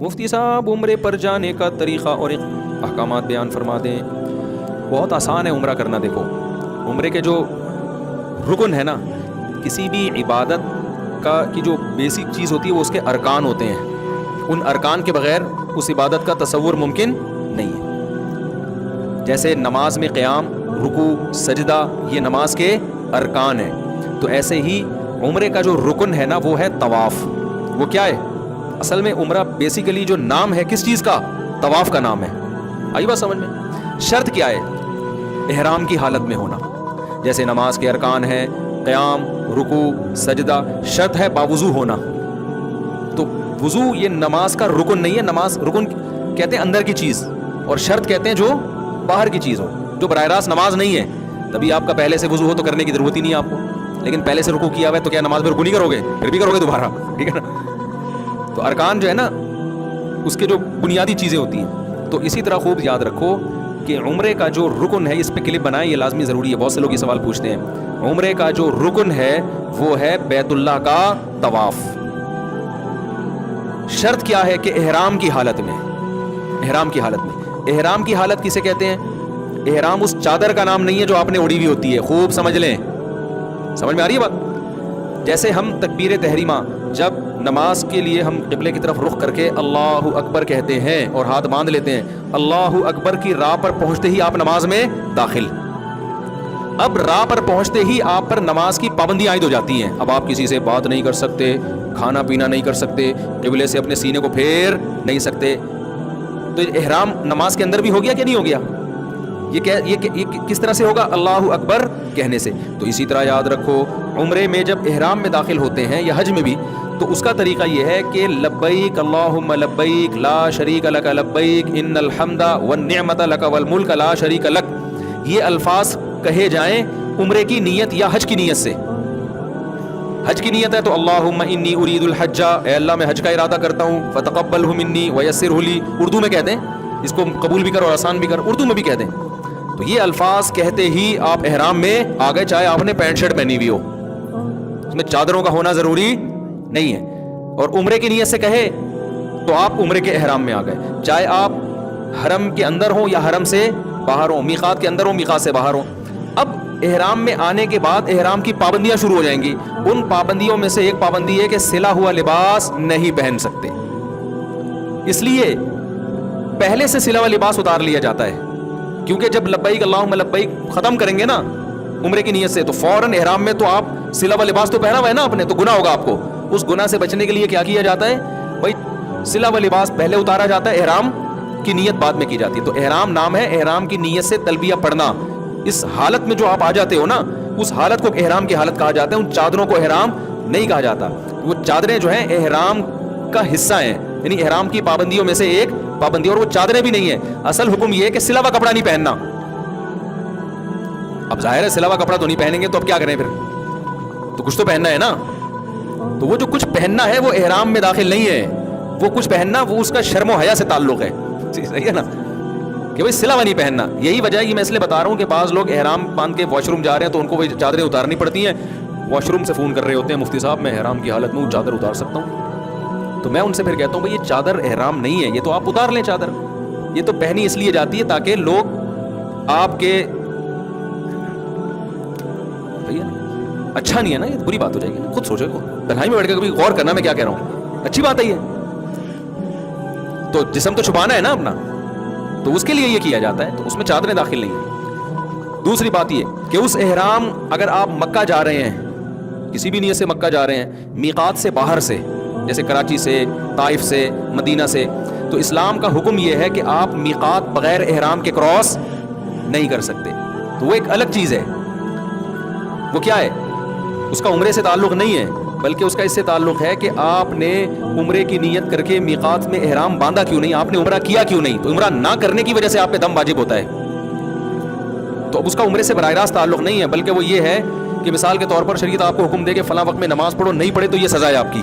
مفتی صاحب عمرے پر جانے کا طریقہ اور احکامات بیان فرما دیں۔ بہت آسان ہے عمرہ کرنا۔ دیکھو عمرے کے جو رکن ہے نا، کسی بھی عبادت کی جو بیسک چیز ہوتی ہے وہ اس کے ارکان ہوتے ہیں۔ ان ارکان کے بغیر اس عبادت کا تصور ممکن نہیں ہے۔ جیسے نماز میں قیام، رکوع، سجدہ، یہ نماز کے ارکان ہیں، تو ایسے ہی عمرے کا جو رکن ہے نا وہ ہے طواف۔ وہ کیا ہے؟ اصل میں عمرہ بیسیکلی جو نام ہے کس چیز کا؟ طواف کا نام ہے۔ آئی بات سمجھ میں؟ شرط کیا ہے؟ احرام کی حالت میں ہونا۔ جیسے نماز کے ارکان ہیں قیام، رکوع، سجدہ، شرط ہے باوضو ہونا۔ تو وضو یہ نماز کا رکن نہیں ہے۔ نماز رکن کہتے ہیں اندر کی چیز، اور شرط کہتے ہیں جو باہر کی چیز ہو، جو براہ راست نماز نہیں ہے۔ تبھی آپ کا پہلے سے وضو ہو تو کرنے کی ضرورت ہی نہیں ہے آپ کو، لیکن پہلے سے رکوع کیا ہوا ہے تو کیا نماز میں رکوع نہیں کرو گے؟ پھر بھی کرو گے دوبارہ، ٹھیک ہے نا؟ تو ارکان جو ہے نا اس کے جو بنیادی چیزیں ہوتی ہیں، تو اسی طرح خوب یاد رکھو کہ عمرے کا جو رکن ہے، اس پہ کلپ بنائیں، یہ لازمی ضروری ہے، بہت سے لوگ یہ سوال پوچھتے ہیں۔ عمرے کا جو رکن ہے وہ ہے بیت اللہ کا طواف۔ شرط کیا ہے کہ احرام کی حالت میں، احرام کی حالت میں، احرام کی حالت کسے کہتے ہیں؟ احرام اس چادر کا نام نہیں ہے جو آپ نے اڑی ہوئی ہوتی ہے، خوب سمجھ لیں۔ سمجھ میں آ رہی ہے بات؟ جیسے ہم تکبیر تحریمہ جب نماز کے لیے ہم قبلے کی طرف رخ کر کے اللہ اکبر کہتے ہیں اور ہاتھ باندھ لیتے ہیں، اللہ اکبر کی راہ پر پہنچتے ہی آپ نماز میں داخل۔ اب راہ پر پہنچتے ہی آپ پر نماز کی پابندیاں عائد ہو جاتی ہیں۔ اب آپ کسی سے بات نہیں کر سکتے، کھانا پینا نہیں کر سکتے، قبلے سے اپنے سینے کو پھیر نہیں سکتے۔ تو احرام نماز کے اندر بھی ہو گیا کہ نہیں ہو گیا؟ یہ کس طرح سے ہوگا؟ اللہ اکبر کہنے سے۔ تو اسی طرح یاد رکھو عمرے میں جب احرام میں داخل ہوتے ہیں یا حج میں بھی، تو اس کا طریقہ یہ ہے کہ لبیک اللہم لبیک لا شریک لک لبیک ان الحمد والنعمت لک والملک لا شریک لک، یہ الفاظ کہے جائیں عمرے کی نیت یا حج کی نیت سے۔ حج کی نیت ہے تو اللہم انی ارید الحج، اے اللہ میں حج کا ارادہ کرتا ہوں، فتقبلہ منی ویسرہ لی، اردو میں کہتے ہیں، اس کو قبول بھی کر اور آسان بھی کر، اردو میں بھی کہتے ہیں۔ تو یہ الفاظ کہتے ہی آپ احرام میں آ گئے، چاہے آپ نے پینٹ شرٹ پہنی ہوئی ہو، اس میں چادروں کا ہونا ضروری نہیں ہے۔ اور عمرے کی نیت سے کہے تو آپ عمرے کے احرام میں آ گئے، چاہے آپ حرم کے اندر ہوں یا حرم سے باہر ہوں، میقات کے اندر ہوں میقات سے باہر ہوں۔ اب احرام میں آنے کے بعد احرام کی پابندیاں شروع ہو جائیں گی۔ ان پابندیوں میں سے ایک پابندی ہے کہ سلا ہوا لباس نہیں پہن سکتے، اس لیے پہلے سے سلا ہوا لباس اتار لیا جاتا ہے، کیونکہ جب لبیک اللہم لبیک ختم کریں گے نا عمرے کی نیت سے تو فوراً احرام میں تو آپ سلا ہوا لباس تو پہنا ہوا ہے نا آپ نے، تو گناہ ہوگا آپ کو۔ اس گناہ سے بچنے کے لیے کیا کیا جاتا ہے بھائی؟ سلا ہوا لباس پہلے اتارا جاتا ہے، احرام کی نیت بعد میں کی جاتی ہے۔ تو احرام نام ہے احرام کی نیت سے تلبیہ پڑھنا۔ اس حالت میں جو آپ آ جاتے ہو نا، اس حالت کو احرام کی حالت کہا جاتا ہے۔ ان چادروں کو احرام نہیں کہا جاتا، وہ چادریں جو ہیں احرام کا حصہ ہیں، یعنی احرام کی پابندیوں میں سے ایک پابندی، اور وہ چادریں بھی نہیں ہیں۔ اصل حکم یہ ہے کہ سلا ہوا کپڑا نہیں پہننا۔ اب ظاہر ہے سلا ہوا کپڑا تو نہیں پہنیں گے تو اب کیا کریں؟ پھر تو کچھ تو پہننا ہے نا۔ تو وہ جو کچھ پہننا ہے وہ احرام میں داخل نہیں ہے، وہ کچھ پہننا وہ اس کا شرم و حیا سے تعلق ہے، صحیح ہے نا، کہ بھائی سلا ہوا نہیں پہننا۔ یہی وجہ ہے کہ میں اس لیے بتا رہا ہوں کہ بعض لوگ احرام باندھ کے واش روم جا رہے ہیں تو ان کو وہ چادریں اتارنی پڑتی ہیں، واش روم سے فون کر رہے ہوتے ہیں مفتی صاحب میں احرام کی حالت میں چادر اتار سکتا ہوں؟ تو میں ان سے پھر کہتا ہوں بھائی یہ چادر احرام نہیں ہے، یہ تو آپ اتار لیں چادر۔ یہ تو پہنی اس لیے جاتی ہے تاکہ لوگ آپ کے، اچھا نہیں ہے نا، یہ بری بات ہو جائے گی، خود سوچو، تنہائی میں بیٹھ کے کبھی غور کرنا میں کیا کہہ رہا ہوں، اچھی بات ہے یہ۔ تو جسم تو چھپانا ہے نا اپنا، تو اس کے لیے یہ کیا جاتا ہے، تو اس میں چادریں داخل نہیں ہیں۔ دوسری بات یہ کہ اس احرام اگر آپ مکہ جا رہے ہیں، کسی بھی نیت سے مکہ جا رہے ہیں، میقات سے باہر سے، جیسے کراچی سے، طائف سے، مدینہ سے، تو اسلام کا حکم یہ ہے کہ آپ میقات بغیر احرام کے کراس نہیں کر سکتے۔ تو وہ ایک الگ چیز ہے، وہ کیا ہے؟ اس کا عمرے سے تعلق نہیں ہے، بلکہ اس کا اس سے تعلق ہے کہ آپ نے عمرے کی نیت کر کے میقات میں احرام باندھا کیوں نہیں، آپ نے عمرہ کیا کیوں نہیں؟ تو عمرہ نہ کرنے کی وجہ سے آپ پہ دم واجب ہوتا ہے، تو اب اس کا عمرے سے براہ راست تعلق نہیں ہے، بلکہ وہ یہ ہے کہ مثال کے طور پر شریعت آپ کو حکم دے کہ فلاں وقت میں نماز پڑھو، نہیں پڑھے تو یہ سزا ہے آپ کی۔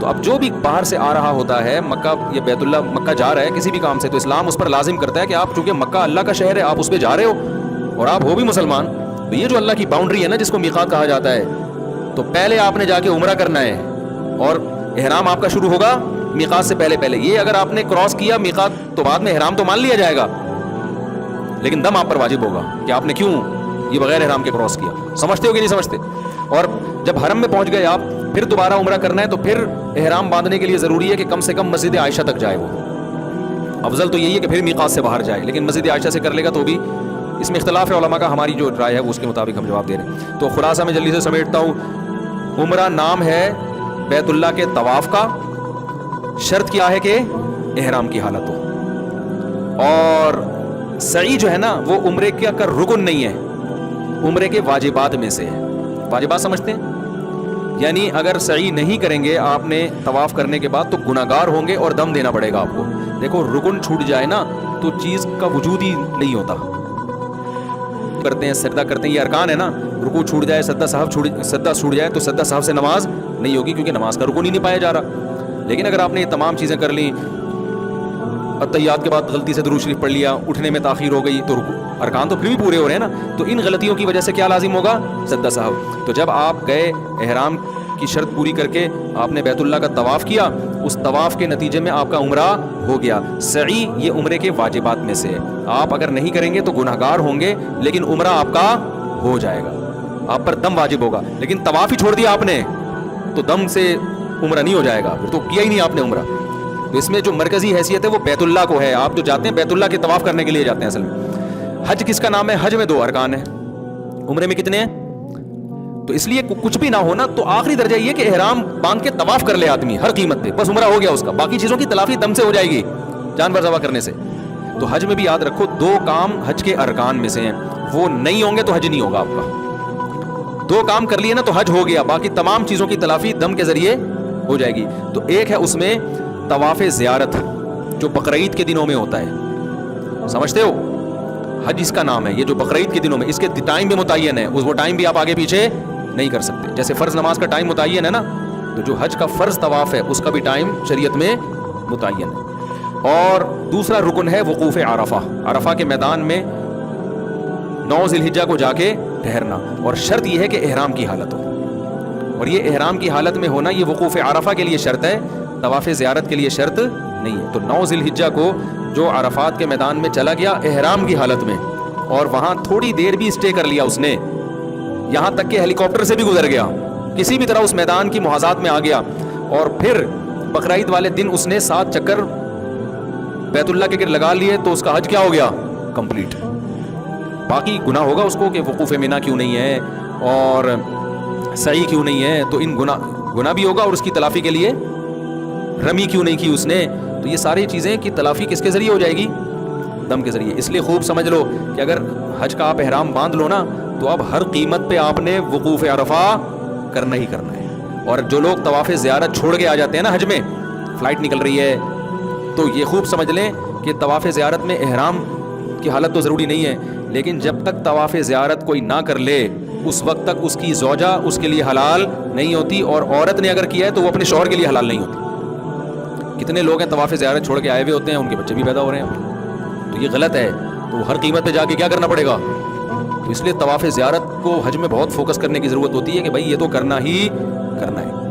تو اب جو بھی باہر سے آ رہا ہوتا ہے مکہ یا بیت اللہ مکہ جا رہا ہے کسی بھی کام سے، تو اسلام اس پر لازم کرتا ہے کہ آپ چونکہ مکہ اللہ کا شہر ہے، آپ اس پہ جا رہے ہو اور آپ ہو بھی مسلمان، تو یہ جو اللہ کی باؤنڈری ہے نا جس کو میقات کہا جاتا ہے، تو پہلے آپ نے جا کے عمرہ کرنا ہے اور احرام آپ کا شروع ہوگا میقات سے پہلے پہلے. یہ اگر آپ نے کراس کیا میقات تو بعد میں احرام تو مان لیا جائے گا, لیکن دم آپ پر واجب ہوگا کہ آپ نے کیوں یہ بغیر احرام کے کراس کیا. سمجھتے ہو کہ نہیں سمجھتے؟ اور جب حرم میں پہنچ گئے آپ, پھر دوبارہ عمرہ کرنا ہے تو پھر احرام باندھنے کے لیے ضروری ہے کہ کم سے کم مسجد عائشہ تک جائے. وہ افضل تو یہی ہے کہ پھر میقات سے باہر جائے, لیکن مسجد عائشہ سے کر لے گا تو بھی اس میں اختلاف ہے علماء کا. ہماری جو رائے ہے وہ اس کے مطابق ہم جواب دے رہے ہیں. تو خلاصہ میں جلدی سے سمیٹتا ہوں. عمرہ نام ہے بیت اللہ کے طواف کا, شرط کیا ہے کہ احرام کی حالت ہو, اور سعی جو ہے نا وہ عمرے کا رکن نہیں ہے, عمرے کے واجبات میں سے ہے. واجبات سمجھتے ہیں؟ یعنی اگر سعی نہیں کریں گے آپ نے طواف کرنے کے بعد تو گناہگار ہوں گے اور دم دینا پڑے گا آپ کو. دیکھو رکن چھوٹ جائے نا تو چیز کا وجود ہی نہیں ہوتا. کرتے ہیں سجدہ کرتے ہیں, یہ ارکان ہے نا. رکوع چھوٹ جائے, سجدہ چھوٹ جائے تو سجدہ صاحب سے نماز نہیں ہوگی, کیونکہ نماز کا رکن ہی نہیں پایا جا رہا. لیکن اگر آپ نے یہ تمام چیزیں کر لیں, التحیات کے بعد غلطی سے درود شریف پڑھ لیا, اٹھنے میں تاخیر ہو گئی, تو ارکان تو پھر بھی پورے ہو رہے ہیں نا. تو ان غلطیوں کی وجہ سے کیا لازم ہوگا؟ سجدہ صاحب. تو جب آپ گئے احرام کی شرط پوری کر کے آپ نے بیت اللہ کا طواف کیا, اس طواف کے نتیجے میں آپ کا عمرہ ہو گیا. سعی یہ عمرے کے واجبات میں سے ہے. آپ اگر نہیں کریں گے تو گناہگار ہوں گے, لیکن عمرہ آپ کا ہو جائے گا. آپ پر دم واجب ہوگا, لیکن طواف ہی چھوڑ دیا آپ نے تو دم سے عمرہ نہیں ہو جائے گا, پھر تو کیا ہی نہیں آپ نے عمرہ. تو اس میں جو مرکزی حیثیت ہے وہ بیت اللہ کو ہے. آپ جو جاتے ہیں بیت اللہ کے طواف کرنے کے لیے جاتے ہیں. اصل میں حج کس کا نام ہے؟ حج میں 2 ارکان ہیں, عمرے میں کتنے ہیں؟ تو اس لیے کچھ بھی نہ ہونا تو آخری درجہ یہ کہ احرام باندھ کے طواف کر لے آدمی ہر قیمت پہ, بس عمرہ ہو گیا اس کا. باقی چیزوں کی تلافی دم سے ہو جائے گی, جانور ذبح کرنے سے. تو حج میں بھی یاد رکھو 2 کام حج کے ارکان میں سے ہیں, وہ نہیں ہوں گے تو حج نہیں ہوگا آپ کا. 2 کام کر لیے نا تو حج ہو گیا, باقی تمام چیزوں کی تلافی دم کے ذریعے ہو جائے گی. تو ایک ہے اس میں طواف زیارت جو بقرعید کے دنوں میں ہوتا ہے, سمجھتے ہو؟ حج اس کا نام ہے, یہ جو بقرعید کے دنوں میں, اس کے ٹائم بھی متعین ہے, وہ ٹائم بھی آپ آگے پیچھے نہیں کر سکتے. جیسے فرض نماز کا ٹائم متعین ہے نا, تو جو حج کا فرض طواف ہے اس کا بھی ٹائم شریعت میں متعین ہے. اور دوسرا رکن ہے وقوف عرفہ, عرفہ کے میدان میں 9 ذی الحجہ کو جا کے ٹھہرنا, اور شرط یہ ہے کہ احرام کی حالت ہو. اور یہ احرام کی حالت میں ہونا یہ وقوف عرفہ کے لیے شرط ہے, طواف زیارت کے لیے شرط نہیں ہے. تو 9 ذی الحجہ کو جو عرفات کے میدان میں چلا گیا احرام کی حالت میں, اور وہاں تھوڑی دیر بھی اسٹے کر لیا اس نے, یہاں تک کہ ہیلی کاپٹر سے بھی گزر گیا, کسی بھی طرح اس میدان کی محاذات میں آ گیا, اور پھر بقرعید والے دن اس نے 7 چکر بیت اللہ کے گرد لگا لیے, تو اس کا حج کیا ہو گیا؟ کمپلیٹ. باقی گناہ ہوگا اس کو کہ وقوف منی کیوں نہیں ہے اور سعی کیوں نہیں ہے, تو ان گناہ بھی ہوگا, اور اس کی تلافی کے لیے رمی کیوں نہیں کی اس نے. تو یہ ساری چیزیں کی تلافی کس کے ذریعے ہو جائے گی؟ دم کے ذریعے. اس لیے خوب سمجھ لو کہ اگر حج کا آپ احرام باندھ لو نا تو اب ہر قیمت پہ آپ نے وقوف عرفہ کرنا ہی کرنا ہے. اور جو لوگ طواف زیارت چھوڑ کے آ جاتے ہیں نا حج میں, فلائٹ نکل رہی ہے, تو یہ خوب سمجھ لیں کہ طواف زیارت میں احرام کی حالت تو ضروری نہیں ہے, لیکن جب تک طواف زیارت کوئی نہ کر لے اس وقت تک اس کی زوجہ اس کے لیے حلال نہیں ہوتی, اور عورت نے اگر کیا ہے تو وہ اپنے شوہر کے لیے حلال نہیں ہوتی. کتنے لوگ ہیں طواف زیارت چھوڑ کے آئے ہوئے ہوتے ہیں, ان کے بچے بھی پیدا ہو رہے ہیں, تو یہ غلط ہے. تو ہر قیمت پہ جا کے کیا کرنا پڑے گا؟ تو اس لیے طواف زیارت کو حج میں بہت فوکس کرنے کی ضرورت ہوتی ہے کہ بھائی یہ تو کرنا ہی کرنا ہے.